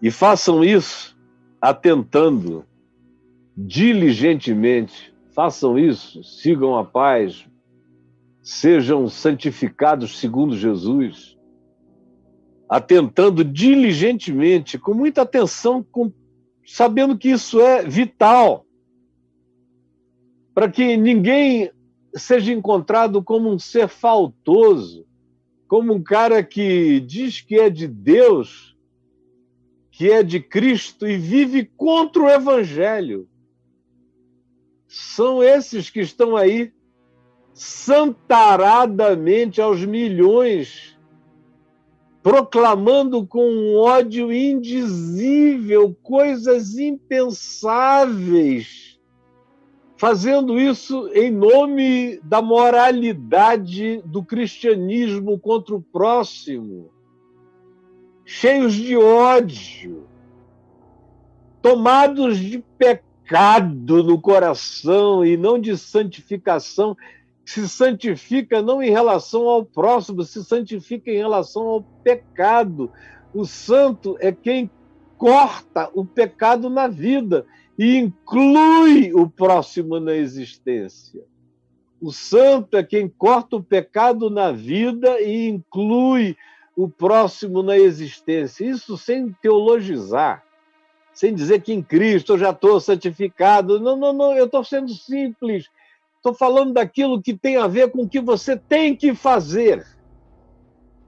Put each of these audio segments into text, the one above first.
E façam isso atentando diligentemente. Façam isso, sigam a paz, sejam santificados segundo Jesus, atentando diligentemente, com muita atenção, sabendo que isso é vital, para que ninguém seja encontrado como um ser faltoso, como um cara que diz que é de Deus, que é de Cristo e vive contra o Evangelho. São esses que estão aí santaradamente aos milhões, proclamando com um ódio indizível coisas impensáveis, fazendo isso em nome da moralidade do cristianismo contra o próximo, cheios de ódio, tomados de pecado no coração e não de santificação. Se santifica não em relação ao próximo, se santifica em relação ao pecado. O santo é quem corta o pecado na vida e inclui o próximo na existência. O santo é quem corta o pecado na vida e inclui o próximo na existência. Isso sem teologizar, sem dizer que em Cristo eu já estou santificado. Não, eu estou sendo simples. Estou falando daquilo que tem a ver com o que você tem que fazer.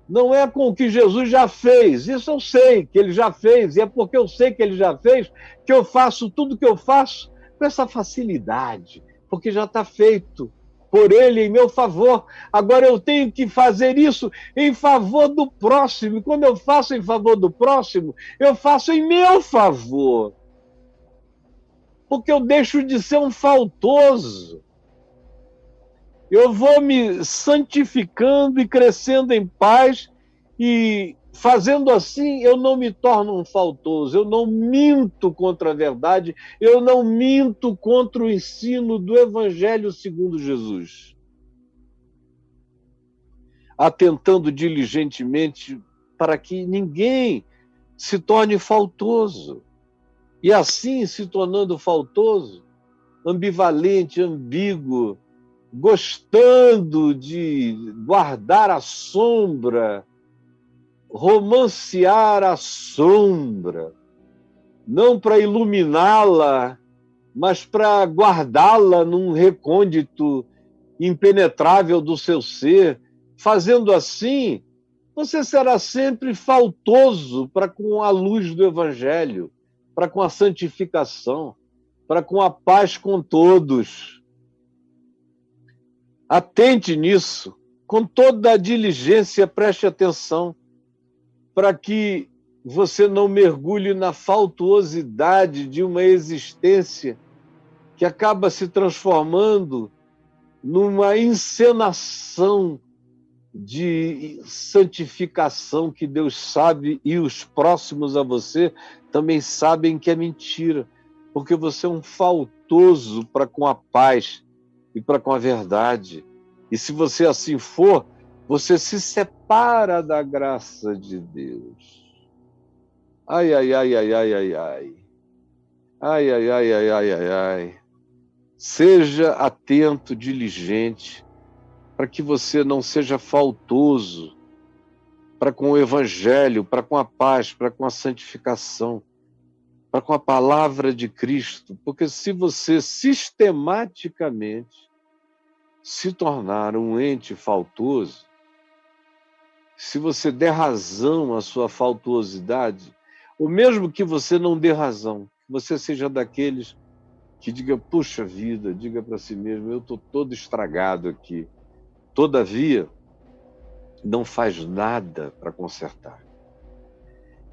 Não é com o que Jesus já fez. Isso eu sei que ele já fez, e é porque eu sei que ele já fez que eu faço tudo que eu faço com essa facilidade, porque já está feito por ele em meu favor. Agora eu tenho que fazer isso em favor do próximo. E quando eu faço em favor do próximo, eu faço em meu favor. Porque eu deixo de ser um faltoso. Eu vou me santificando e crescendo em paz, e fazendo assim eu não me torno um faltoso, eu não minto contra a verdade, eu não minto contra o ensino do Evangelho segundo Jesus. Atentando diligentemente para que ninguém se torne faltoso. E assim, se tornando faltoso, ambivalente, ambíguo, gostando de guardar a sombra, romancear a sombra, não para iluminá-la, mas para guardá-la num recôndito impenetrável do seu ser. Fazendo assim, você será sempre faltoso para com a luz do Evangelho, para com a santificação, para com a paz com todos. Atente nisso, com toda a diligência, preste atenção, para que você não mergulhe na faltuosidade de uma existência que acaba se transformando numa encenação de santificação que Deus sabe e os próximos a você também sabem que é mentira, porque você é um faltoso para com a paz e para com a verdade. E se você assim for, você se separa da graça de Deus. Ai, ai, ai, ai, ai, ai, ai. Ai, ai, ai, ai, ai, ai, ai. Seja atento, diligente, para que você não seja faltoso para com o Evangelho, para com a paz, para com a santificação, para com a palavra de Cristo. Porque se você sistematicamente se tornar um ente faltoso, se você der razão à sua faltuosidade, ou mesmo que você não dê razão, que você seja daqueles que diga, puxa vida, diga para si mesmo, eu estou todo estragado aqui. Todavia, não faz nada para consertar.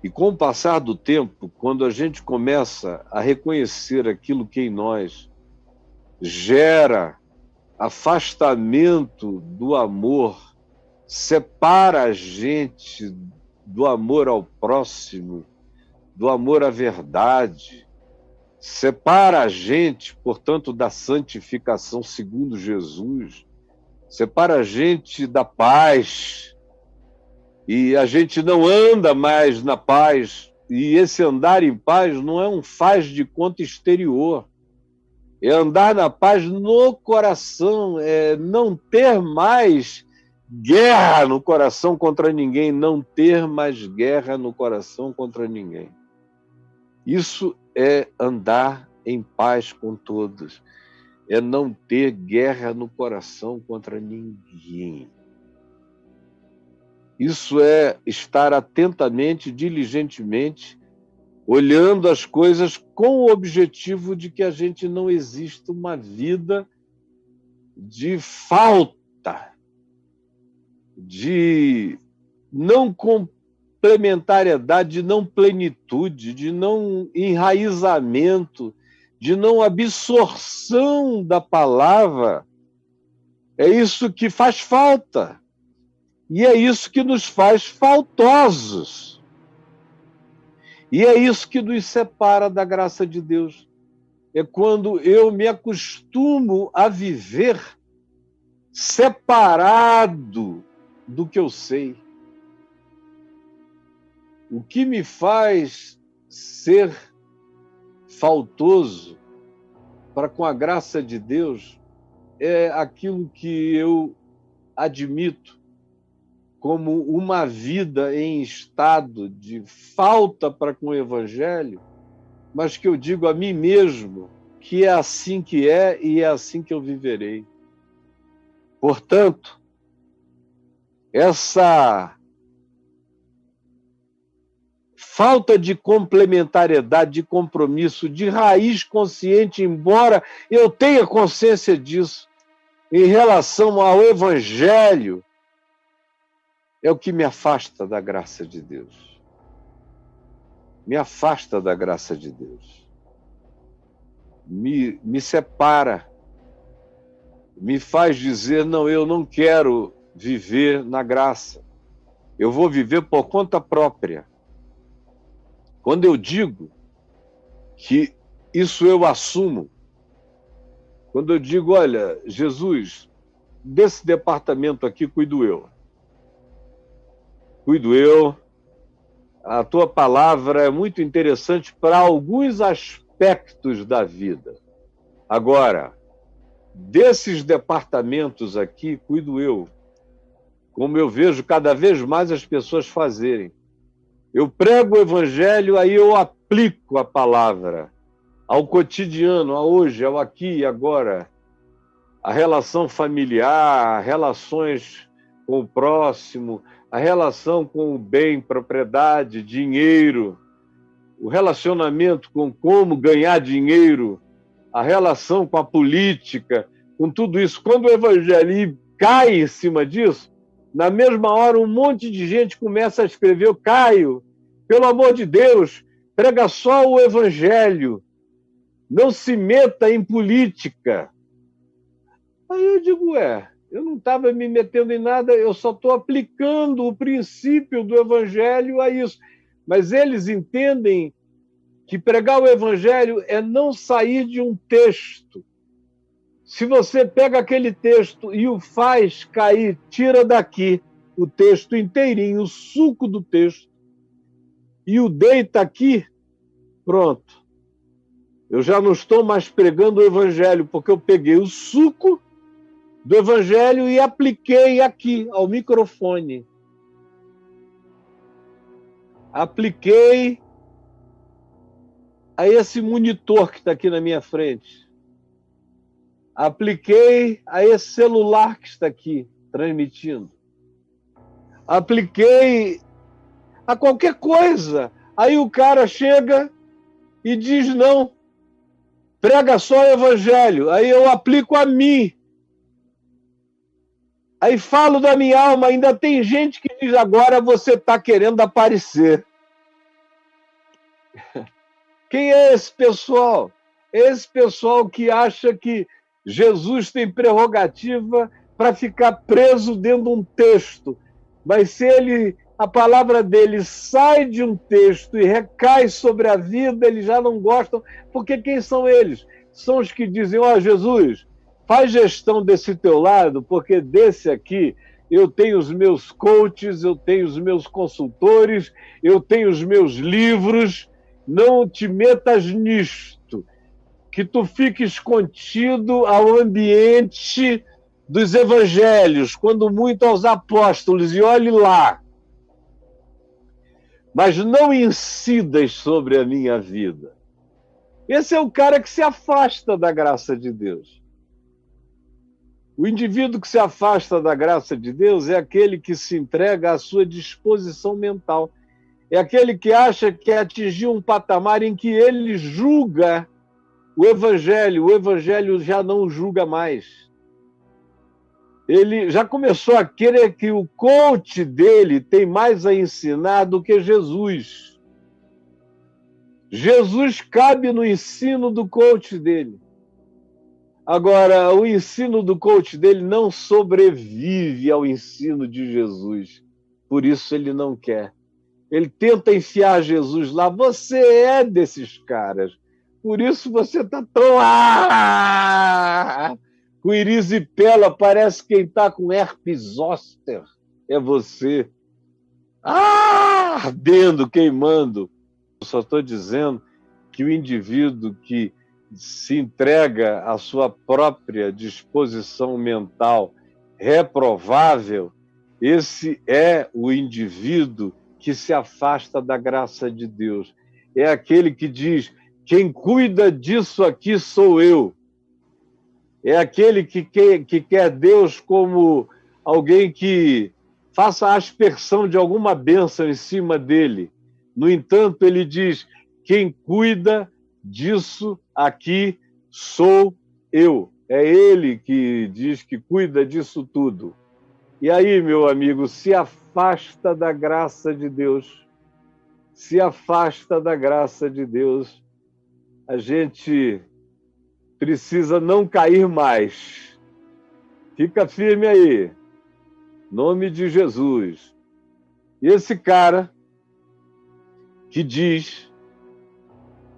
E com o passar do tempo, quando a gente começa a reconhecer aquilo que em nós gera afastamento do amor, separa a gente do amor ao próximo, do amor à verdade, separa a gente, portanto, da santificação segundo Jesus, separa a gente da paz, e a gente não anda mais na paz, E esse andar em paz não é um faz de conta exterior. É andar na paz no coração, é não ter mais guerra no coração contra ninguém, não ter mais guerra no coração contra ninguém. Isso é andar em paz com todos, é não ter guerra no coração contra ninguém. Isso é estar atentamente, diligentemente, olhando as coisas com o objetivo de que a gente não exista uma vida de falta, de não complementariedade, de não plenitude, de não enraizamento, de não absorção da palavra. É isso que faz falta. E é isso que nos faz faltosos. E é isso que nos separa da graça de Deus. É quando eu me acostumo a viver separado do que eu sei. O que me faz ser faltoso para com a graça de Deus é aquilo que eu admito como uma vida em estado de falta para com o Evangelho, mas que eu digo a mim mesmo que é assim que é e é assim que eu viverei. Portanto, essa falta de complementariedade, de compromisso, de raiz consciente, embora eu tenha consciência disso, em relação ao Evangelho, é o que me afasta da graça de Deus. Me afasta da graça de Deus. Me separa. Me faz dizer, não, eu não quero viver na graça. Eu vou viver por conta própria. Quando eu digo que isso eu assumo, quando eu digo, olha, Jesus, desse departamento aqui cuido eu. A tua palavra é muito interessante para alguns aspectos da vida. Agora, desses departamentos aqui, cuido eu, como eu vejo cada vez mais as pessoas fazerem. Eu prego o Evangelho, aí eu aplico a palavra ao cotidiano, a hoje, ao aqui e agora, a relação familiar, relações com o próximo, a relação com o bem, propriedade, dinheiro, o relacionamento com como ganhar dinheiro, a relação com a política, com tudo isso. Quando o Evangelho cai em cima disso, na mesma hora um monte de gente começa a escrever, Caio, pelo amor de Deus, prega só o Evangelho, não se meta em política. Aí eu digo, eu não estava me metendo em nada, eu só estou aplicando o princípio do Evangelho a isso. Mas eles entendem que pregar o Evangelho é não sair de um texto. Se você pega aquele texto e o faz cair, tira daqui o texto inteirinho, o suco do texto, e o deita aqui, pronto. Eu já não estou mais pregando o Evangelho, porque eu peguei o suco do Evangelho e apliquei aqui, ao microfone. Apliquei a esse monitor que está aqui na minha frente. Apliquei a esse celular que está aqui, transmitindo. Apliquei a qualquer coisa. Aí o cara chega e diz, não, prega só o Evangelho. Aí eu aplico a mim. Aí falo da minha alma, ainda tem gente que diz, agora você está querendo aparecer. Quem é esse pessoal? Esse pessoal que acha que Jesus tem prerrogativa para ficar preso dentro de um texto. Mas se a palavra dele sai de um texto e recai sobre a vida, eles já não gostam, porque quem são eles? São os que dizem, Jesus, faz gestão desse teu lado, porque desse aqui eu tenho os meus coaches, eu tenho os meus consultores, eu tenho os meus livros. Não te metas nisto, que tu fiques contido ao ambiente dos evangelhos, quando muito aos apóstolos, e olhe lá. Mas não incidas sobre a minha vida. Esse é o cara que se afasta da graça de Deus. O indivíduo que se afasta da graça de Deus é aquele que se entrega à sua disposição mental. É aquele que acha que atingiu um patamar em que ele julga o evangelho já não o julga mais. Ele já começou a querer que o coach dele tem mais a ensinar do que Jesus. Jesus cabe no ensino do coach dele. Agora, o ensino do coach dele não sobrevive ao ensino de Jesus. Por isso ele não quer. Ele tenta enfiar Jesus lá. Você é desses caras. Por isso você está tão... com erisipela, parece quem está com herpes zoster. É você. Ardendo, queimando. Eu só estou dizendo que o indivíduo que se entrega à sua própria disposição mental reprovável, esse é o indivíduo que se afasta da graça de Deus. É aquele que diz, quem cuida disso aqui sou eu. É aquele que quer Deus como alguém que faça a aspersão de alguma bênção em cima dele. No entanto, ele diz, quem cuida disso aqui sou eu. É ele que diz que cuida disso tudo. E aí, meu amigo, se afasta da graça de Deus. Se afasta da graça de Deus. A gente precisa não cair mais. Fica firme aí. Em nome de Jesus. E esse cara que diz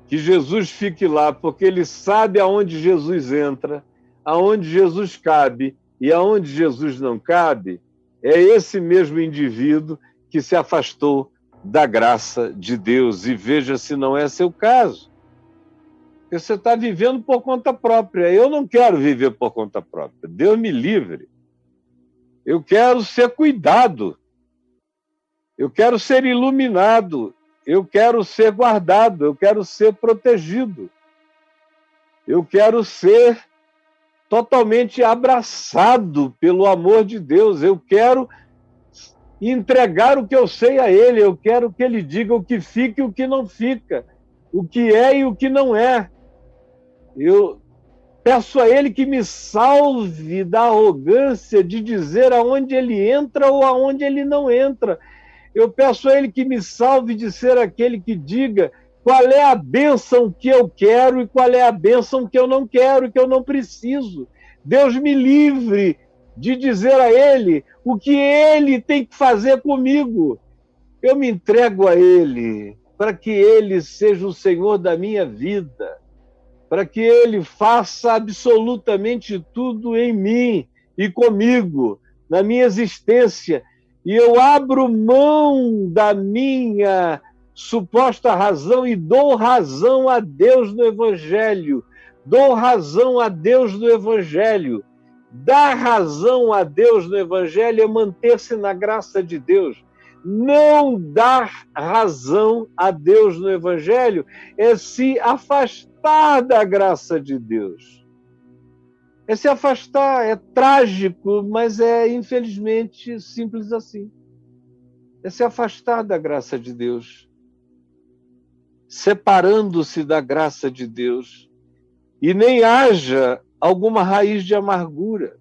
que Jesus fique lá, porque ele sabe aonde Jesus entra, aonde Jesus cabe e aonde Jesus não cabe, é esse mesmo indivíduo que se afastou da graça de Deus. E veja se não é seu caso. Porque você está vivendo por conta própria. Eu não quero viver por conta própria. Deus me livre. Eu quero ser cuidado. Eu quero ser iluminado. Eu quero ser guardado. Eu quero ser protegido. Eu quero ser totalmente abraçado pelo amor de Deus. Eu quero entregar o que eu sei a Ele. Eu quero que Ele diga o que fica e o que não fica. O que é e o que não é. Eu peço a Ele que me salve da arrogância de dizer aonde Ele entra ou aonde Ele não entra. Eu peço a Ele que me salve de ser aquele que diga qual é a bênção que eu quero e qual é a bênção que eu não quero, que eu não preciso. Deus me livre de dizer a Ele o que Ele tem que fazer comigo. Eu me entrego a Ele para que Ele seja o Senhor da minha vida, para que Ele faça absolutamente tudo em mim e comigo, na minha existência. E eu abro mão da minha suposta razão e dou razão a Deus no Evangelho. Dou razão a Deus no Evangelho. Dar razão a Deus no Evangelho é manter-se na graça de Deus. Não dar razão a Deus no Evangelho é se afastar da graça de Deus. É se afastar, é trágico, mas é infelizmente simples assim. É se afastar da graça de Deus, separando-se da graça de Deus, e nem haja alguma raiz de amargura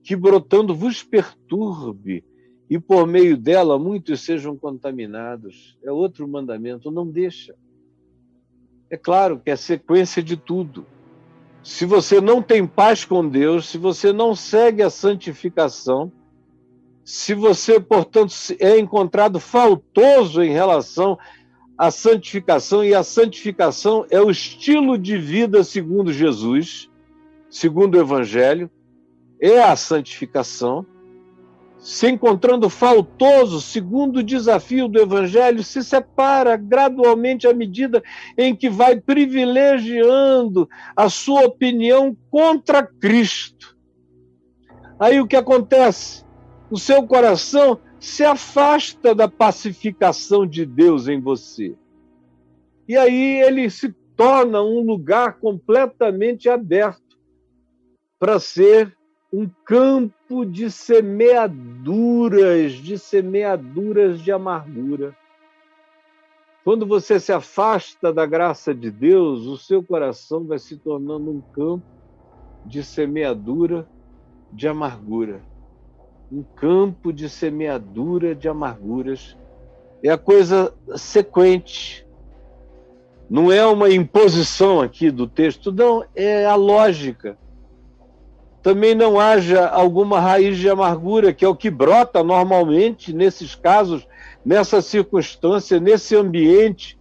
que brotando vos perturbe, e por meio dela muitos sejam contaminados. É outro mandamento, não deixa. É claro que é sequência de tudo. Se você não tem paz com Deus, se você não segue a santificação, se você, portanto, é encontrado faltoso em relação à santificação, e a santificação é o estilo de vida segundo Jesus, segundo o Evangelho, é a santificação. se encontrando faltoso, segundo o desafio do Evangelho, se separa gradualmente à medida em que vai privilegiando a sua opinião contra Cristo. Aí o que acontece? O seu coração se afasta da pacificação de Deus em você. E aí ele se torna um lugar completamente aberto para ser um campo de semeaduras de amargura. Quando você se afasta da graça de Deus, o seu coração vai se tornando um campo de semeadura de amargura. Um campo de semeadura de amarguras. É a coisa sequente. Não é uma imposição aqui do texto, não, é a lógica. Também não haja alguma raiz de amargura, que é o que brota normalmente nesses casos, nessa circunstância, nesse ambiente.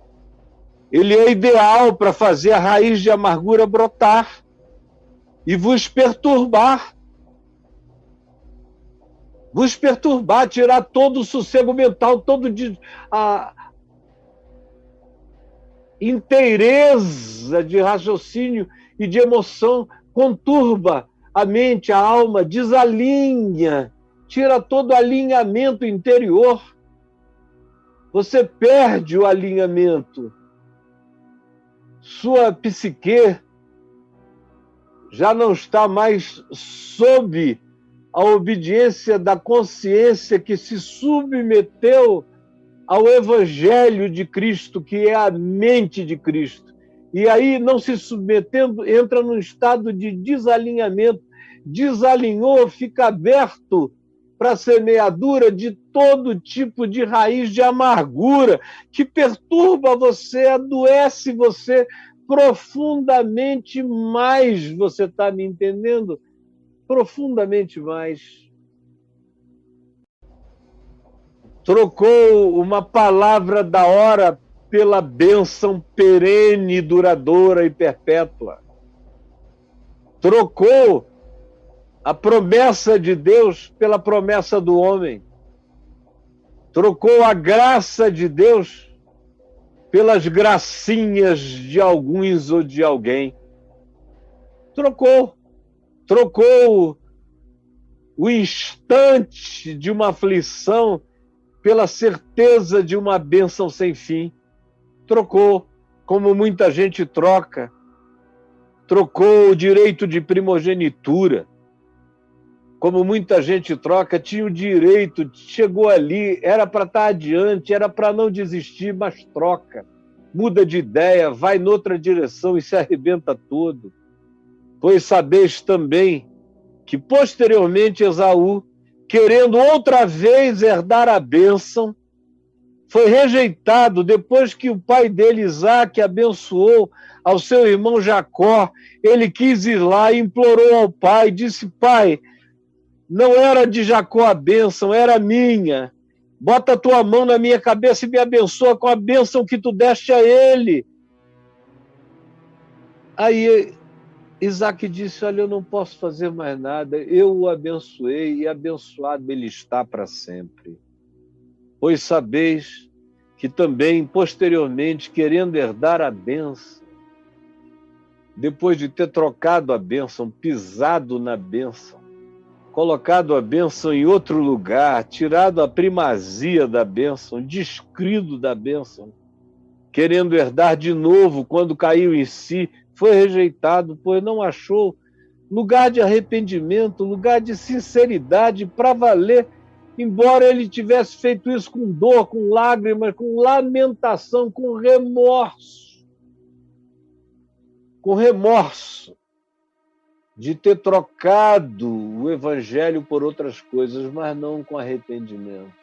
Ele é ideal para fazer a raiz de amargura brotar e vos perturbar. Vos perturbar, tirar todo o sossego mental, toda a inteireza de raciocínio e de emoção, conturba a mente, a alma, desalinha, tira todo o alinhamento interior. Você perde o alinhamento. Sua psique já não está mais sob a obediência da consciência que se submeteu ao Evangelho de Cristo, que é a mente de Cristo. E aí, não se submetendo, entra num estado de desalinhamento. Desalinhou, fica aberto para a semeadura de todo tipo de raiz de amargura que perturba você, adoece você profundamente mais. Você está me entendendo? Profundamente mais. Trocou uma palavra da hora pela bênção perene, duradoura e perpétua. Trocou a promessa de Deus pela promessa do homem. Trocou a graça de Deus pelas gracinhas de alguns ou de alguém. Trocou o instante de uma aflição pela certeza de uma bênção sem fim. Trocou, como muita gente troca. Trocou o direito de primogenitura. Como muita gente troca, tinha o direito, chegou ali, era para estar adiante, era para não desistir, mas troca. Muda de ideia, vai noutra direção e se arrebenta todo. Pois sabeis também que posteriormente Esaú, querendo outra vez herdar a bênção, foi rejeitado depois que o pai dele, Isaque, abençoou ao seu irmão Jacó. Ele quis ir lá e implorou ao pai, disse: pai, não era de Jacó a bênção, era minha. Bota a tua mão na minha cabeça e me abençoa com a bênção que tu deste a ele. Aí Isaque disse: olha, eu não posso fazer mais nada, eu o abençoei e abençoado ele está para sempre. Pois sabeis que também, posteriormente, querendo herdar a bênção, depois de ter trocado a bênção, pisado na bênção, colocado a bênção em outro lugar, tirado a primazia da bênção, descrido da bênção, querendo herdar de novo quando caiu em si, foi rejeitado, pois não achou lugar de arrependimento, lugar de sinceridade para valer, embora ele tivesse feito isso com dor, com lágrimas, com lamentação, com remorso. Com remorso de ter trocado o Evangelho por outras coisas, mas não com arrependimento.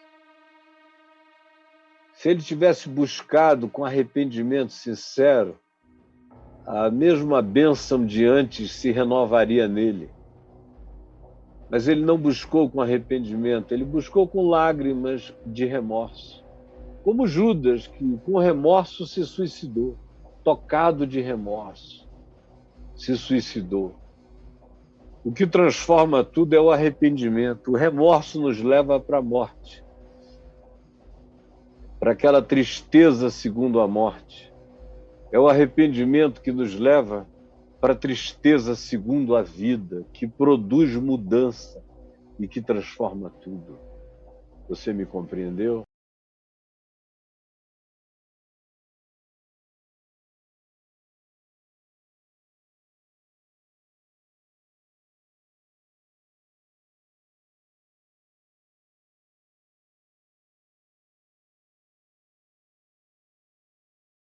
Se ele tivesse buscado com arrependimento sincero, a mesma bênção de antes se renovaria nele. Mas ele não buscou com arrependimento, ele buscou com lágrimas de remorso. Como Judas, que com remorso se suicidou, tocado de remorso, se suicidou. O que transforma tudo é o arrependimento. O remorso nos leva para a morte, para aquela tristeza segundo a morte. É o arrependimento que nos leva para a tristeza segundo a vida, que produz mudança e que transforma tudo. Você me compreendeu?